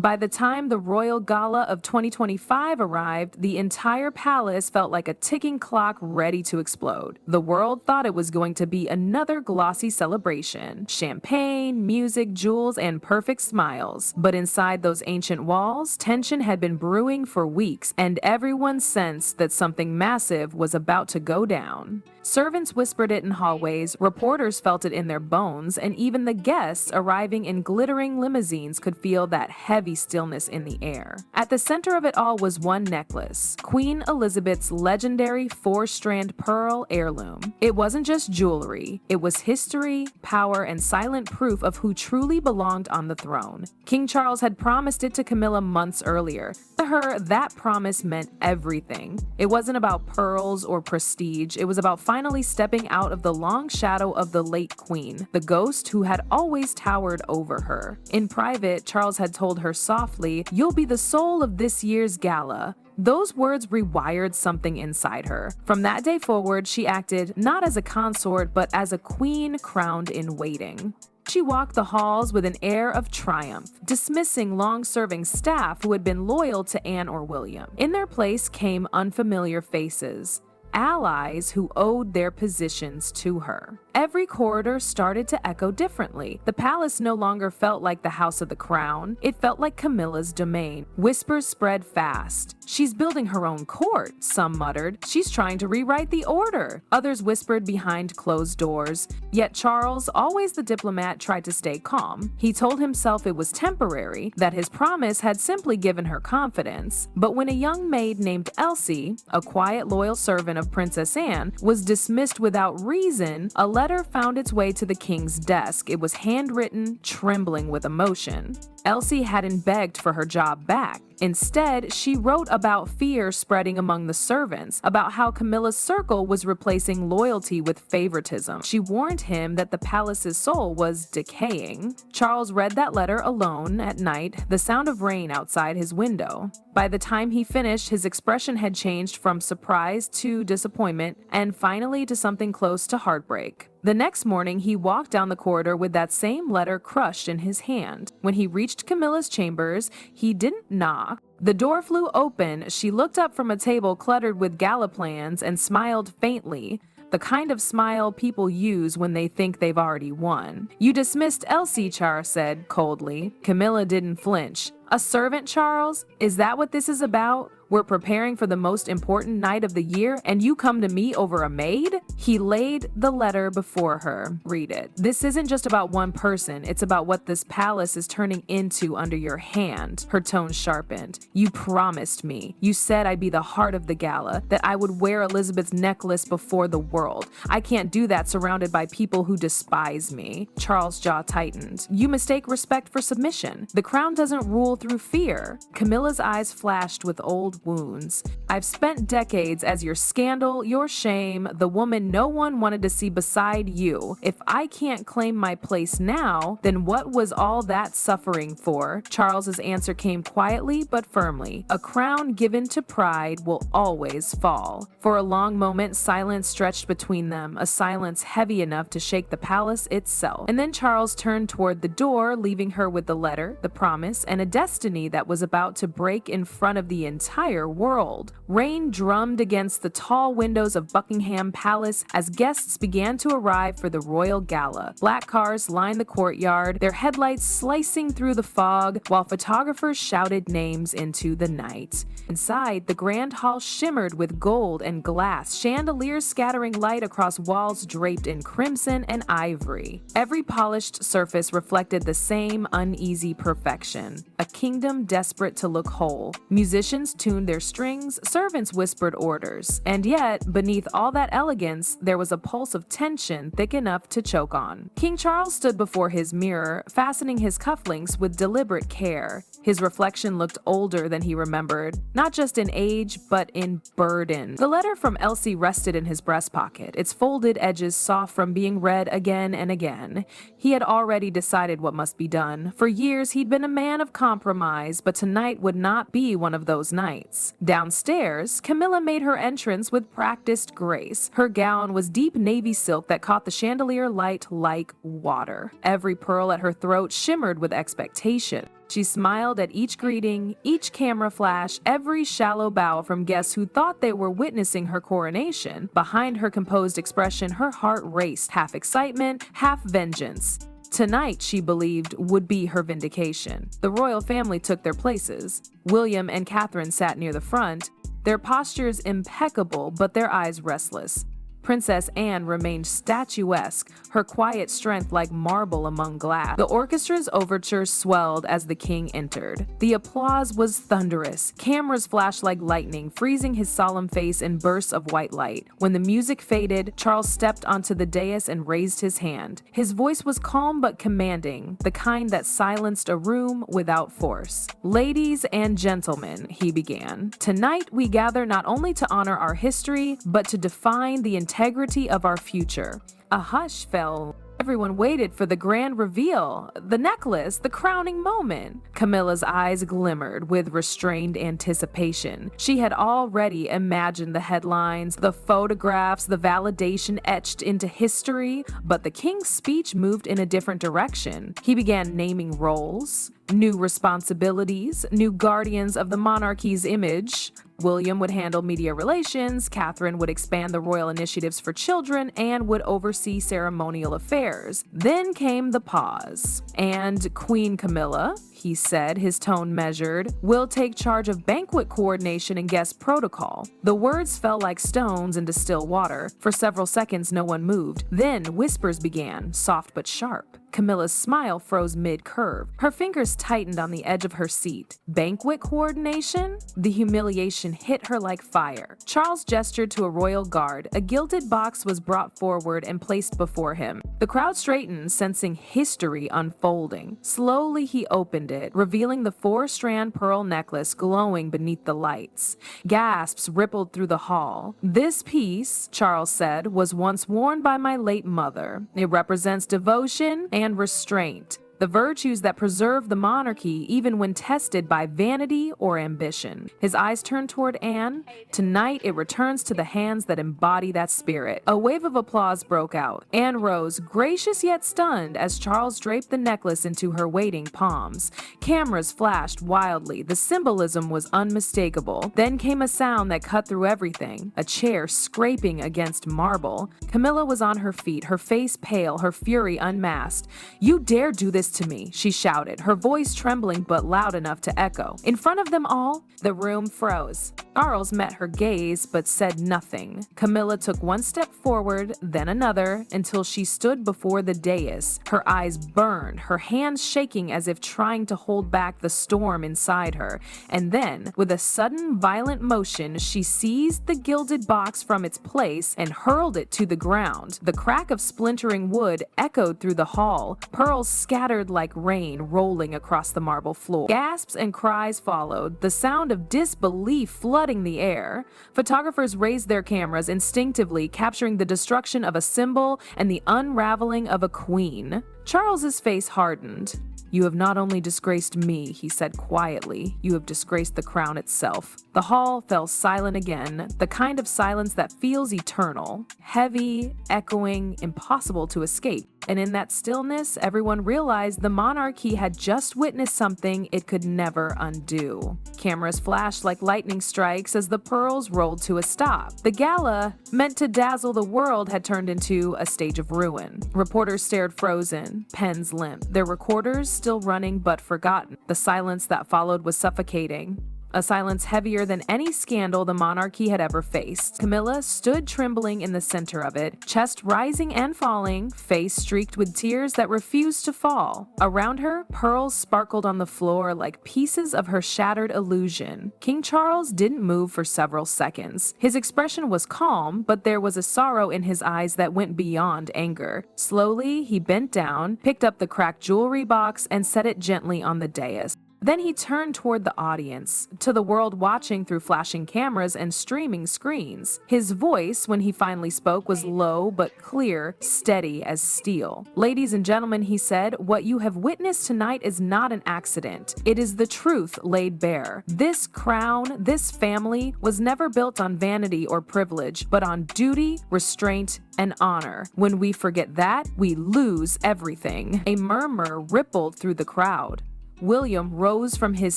By the time the royal gala of 2025 arrived, the entire palace felt like a ticking clock ready to explode. The world thought it was going to be another glossy celebration. Champagne, music, jewels, and perfect smiles. But inside those ancient walls, tension had been brewing for weeks, and everyone sensed that something massive was about to go down. Servants whispered it in hallways, reporters felt it in their bones, and even the guests arriving in glittering limousines could feel that heavy stillness in the air. At the center of it all was one necklace, Queen Elizabeth's legendary 4-strand pearl heirloom. It wasn't just jewelry, it was history, power, and silent proof of who truly belonged on the throne. King Charles had promised it to Camilla months earlier. To her, that promise meant everything. It wasn't about pearls or prestige, it was about finally stepping out of the long shadow of the late queen, the ghost who had always towered over her. In private, Charles had told her softly, "You'll be the soul of this year's gala." Those words rewired something inside her. From that day forward, she acted not as a consort, but as a queen crowned in waiting. She walked the halls with an air of triumph, dismissing long-serving staff who had been loyal to Anne or William. In their place came unfamiliar faces, allies who owed their positions to her. Every corridor started to echo differently. The palace no longer felt like the House of the Crown. It felt like Camilla's domain. Whispers spread fast. "She's building her own court," some muttered. "She's trying to rewrite the order." Others whispered behind closed doors. Yet Charles, always the diplomat, tried to stay calm. He told himself it was temporary, that his promise had simply given her confidence. But when a young maid named Elsie, a quiet, loyal servant of Princess Anne, was dismissed without reason, a letter found its way to the king's desk. It was handwritten, trembling with emotion. Elsie hadn't begged for her job back. Instead, she wrote about fear spreading among the servants, about how Camilla's circle was replacing loyalty with favoritism. She warned him that the palace's soul was decaying. Charles read that letter alone at night, the sound of rain outside his window. By the time he finished, his expression had changed from surprise to disappointment, and finally to something close to heartbreak. The next morning, he walked down the corridor with that same letter crushed in his hand. When he reached Camilla's chambers, he didn't knock. The door flew open. She looked up from a table cluttered with gala plans and smiled faintly, the kind of smile people use when they think they've already won. "You dismissed Elsie," Charles said coldly. Camilla didn't flinch. "A servant, Charles? Is that what this is about? We're preparing for the most important night of the year, and you come to me over a maid?" He laid the letter before her. "Read it. This isn't just about one person. It's about what this palace is turning into under your hand." Her tone sharpened. "You promised me. You said I'd be the heart of the gala, that I would wear Elizabeth's necklace before the world. I can't do that surrounded by people who despise me." Charles' jaw tightened. "You mistake respect for submission. The crown doesn't rule through fear." Camilla's eyes flashed with old wounds. "I've spent decades as your scandal, your shame, the woman no one wanted to see beside you. If I can't claim my place now, then what was all that suffering for?" Charles's answer came quietly but firmly. "A crown given to pride will always fall." For a long moment, silence stretched between them, a silence heavy enough to shake the palace itself. And then Charles turned toward the door, leaving her with the letter, the promise, and a destiny that was about to break in front of the entire world. Rain drummed against the tall windows of Buckingham Palace as guests began to arrive for the royal gala. Black cars lined the courtyard, their headlights slicing through the fog, while photographers shouted names into the night. Inside, the grand hall shimmered with gold and glass, chandeliers scattering light across walls draped in crimson and ivory. Every polished surface reflected the same uneasy perfection, a kingdom desperate to look whole. Musicians tuned their strings, servants whispered orders, and yet, beneath all that elegance, there was a pulse of tension thick enough to choke on. King Charles stood before his mirror, fastening his cufflinks with deliberate care. His reflection looked older than he remembered, not just in age, but in burden. The letter from Elsie rested in his breast pocket, its folded edges soft from being read again and again. He had already decided what must be done. For years, he'd been a man of compromise, but tonight would not be one of those nights. Downstairs, Camilla made her entrance with practiced grace. Her gown was deep navy silk that caught the chandelier light like water. Every pearl at her throat shimmered with expectation. She smiled at each greeting, each camera flash, every shallow bow from guests who thought they were witnessing her coronation. Behind her composed expression, her heart raced, half excitement, half vengeance. Tonight, she believed, would be her vindication. The royal family took their places. William and Catherine sat near the front, their postures impeccable but their eyes restless. Princess Anne remained statuesque, her quiet strength like marble among glass. The orchestra's overture swelled as the king entered. The applause was thunderous. Cameras flashed like lightning, freezing his solemn face in bursts of white light. When the music faded, Charles stepped onto the dais and raised his hand. His voice was calm but commanding, the kind that silenced a room without force. "Ladies and gentlemen," he began, "tonight we gather not only to honor our history, but to define the integrity of our future." A hush fell. Everyone waited for the grand reveal, the necklace, the crowning moment. Camilla's eyes glimmered with restrained anticipation. She had already imagined the headlines, the photographs, the validation etched into history, but the king's speech moved in a different direction. He began naming roles, new responsibilities, new guardians of the monarchy's image. William would handle media relations, Catherine would expand the royal initiatives for children, and would oversee ceremonial affairs. Then came the pause. "And Queen Camilla," he said, his tone measured, "will take charge of banquet coordination and guest protocol." The words fell like stones into still water. For several seconds, no one moved. Then whispers began, soft but sharp. Camilla's smile froze mid-curve. Her fingers tightened on the edge of her seat. Banquet coordination? The humiliation hit her like fire. Charles gestured to a royal guard. A gilded box was brought forward and placed before him. The crowd straightened, sensing history unfolding. Slowly he opened it, revealing the 4-strand pearl necklace glowing beneath the lights. Gasps rippled through the hall. "This piece," Charles said, "was once worn by my late mother. It represents devotion and restraint, the virtues that preserve the monarchy even when tested by vanity or ambition." His eyes turned toward Anne. "Tonight it returns to the hands that embody that spirit." A wave of applause broke out. Anne rose, gracious yet stunned, as Charles draped the necklace into her waiting palms. Cameras flashed wildly. The symbolism was unmistakable. Then came a sound that cut through everything, a chair scraping against marble. Camilla was on her feet, her face pale, her fury unmasked. "You dare do this to me," she shouted, her voice trembling but loud enough to echo. In front of them all, the room froze. Charles met her gaze but said nothing. Camilla took one step forward, then another, until she stood before the dais. Her eyes burned, her hands shaking as if trying to hold back the storm inside her. And then, with a sudden, violent motion, she seized the gilded box from its place and hurled it to the ground. The crack of splintering wood echoed through the hall, pearls scattered like rain rolling across the marble floor. Gasps and cries followed, the sound of disbelief flooding the air. Photographers raised their cameras instinctively, capturing the destruction of a symbol and the unraveling of a queen. Charles's face hardened. "You have not only disgraced me," he said quietly, "you have disgraced the crown itself." The hall fell silent again, the kind of silence that feels eternal, heavy, echoing, impossible to escape. And in that stillness, everyone realized the monarchy had just witnessed something it could never undo. Cameras flashed like lightning strikes as the pearls rolled to a stop. The gala, meant to dazzle the world, had turned into a stage of ruin. Reporters stared frozen, pens limp, their recorders still running but forgotten. The silence that followed was suffocating. A silence heavier than any scandal the monarchy had ever faced. Camilla stood trembling in the center of it, chest rising and falling, face streaked with tears that refused to fall. Around her, pearls sparkled on the floor like pieces of her shattered illusion. King Charles didn't move for several seconds. His expression was calm, but there was a sorrow in his eyes that went beyond anger. Slowly, he bent down, picked up the cracked jewelry box, and set it gently on the dais. Then he turned toward the audience, to the world watching through flashing cameras and streaming screens. His voice, when he finally spoke, was low but clear, steady as steel. "Ladies and gentlemen," he said, "what you have witnessed tonight is not an accident. It is the truth laid bare. This crown, this family, was never built on vanity or privilege, but on duty, restraint, and honor. When we forget that, we lose everything." A murmur rippled through the crowd. William rose from his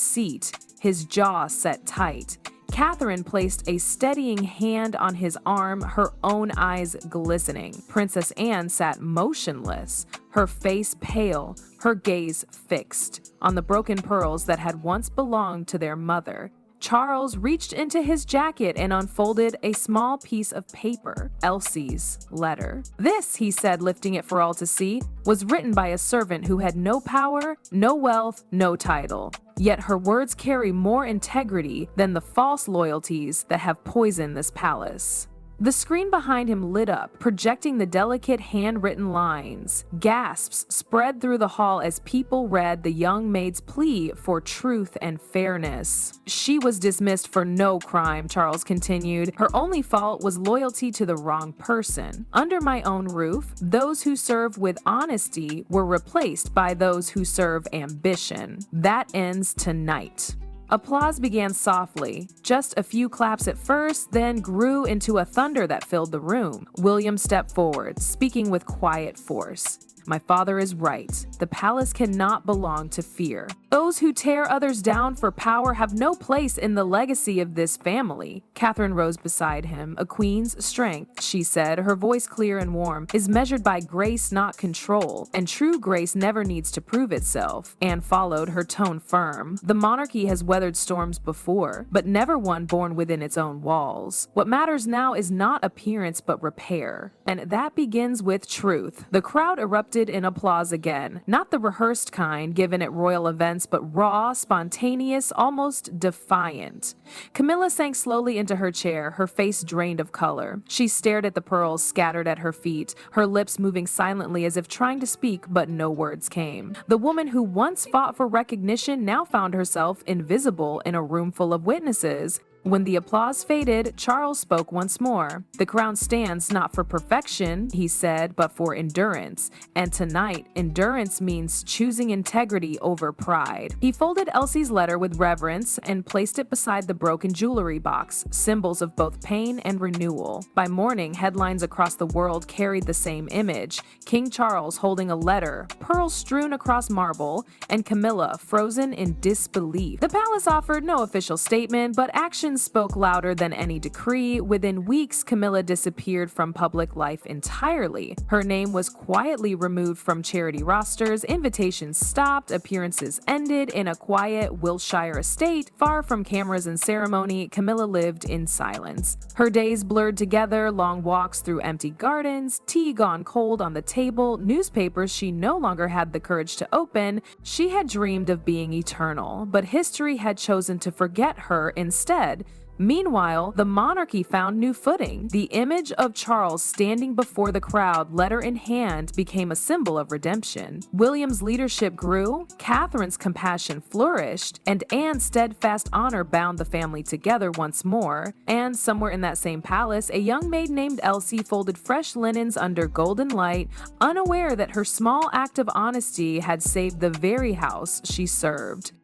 seat, his jaw set tight. Catherine placed a steadying hand on his arm, her own eyes glistening. Princess Anne sat motionless, her face pale, her gaze fixed on the broken pearls that had once belonged to their mother. Charles reached into his jacket and unfolded a small piece of paper, Elsie's letter. This, he said, lifting it for all to see, was written by a servant who had no power, no wealth, no title. Yet her words carry more integrity than the false loyalties that have poisoned this palace. The screen behind him lit up, projecting the delicate handwritten lines. Gasps spread through the hall as people read the young maid's plea for truth and fairness. She was dismissed for no crime, Charles continued. Her only fault was loyalty to the wrong person. Under my own roof, those who serve with honesty were replaced by those who serve ambition. That ends tonight. Applause began softly, just a few claps at first, then grew into a thunder that filled the room. William stepped forward, speaking with quiet force. My father is right. The palace cannot belong to fear. Those who tear others down for power have no place in the legacy of this family. Catherine rose beside him. A queen's strength, she said, her voice clear and warm, is measured by grace, not control, and true grace never needs to prove itself. Anne followed, her tone firm. The monarchy has weathered storms before, but never one born within its own walls. What matters now is not appearance but repair, and that begins with truth. The crowd erupted in applause again, not the rehearsed kind given at royal events, but raw, spontaneous, almost defiant. Camilla sank slowly into her chair, her face drained of color. She stared at the pearls scattered at her feet, her lips moving silently as if trying to speak, but no words came. The woman who once fought for recognition now found herself invisible in a room full of witnesses. When the applause faded, Charles spoke once more. The crown stands not for perfection, he said, but for endurance. And tonight, endurance means choosing integrity over pride. He folded Elsie's letter with reverence and placed it beside the broken jewelry box, symbols of both pain and renewal. By morning, headlines across the world carried the same image: King Charles holding a letter, pearls strewn across marble, and Camilla frozen in disbelief. The palace offered no official statement, but actions spoke louder than any decree. Within weeks, Camilla disappeared from public life entirely. Her name was quietly removed from charity rosters, invitations stopped, appearances ended. In a quiet Wiltshire estate, far from cameras and ceremony, Camilla lived in silence. Her days blurred together, long walks through empty gardens, tea gone cold on the table, newspapers she no longer had the courage to open. She had dreamed of being eternal, but history had chosen to forget her instead. Meanwhile, the monarchy found new footing. The image of Charles standing before the crowd, letter in hand, became a symbol of redemption. William's leadership grew, Catherine's compassion flourished, and Anne's steadfast honor bound the family together once more. And somewhere in that same palace, a young maid named Elsie folded fresh linens under golden light, unaware that her small act of honesty had saved the very house she served.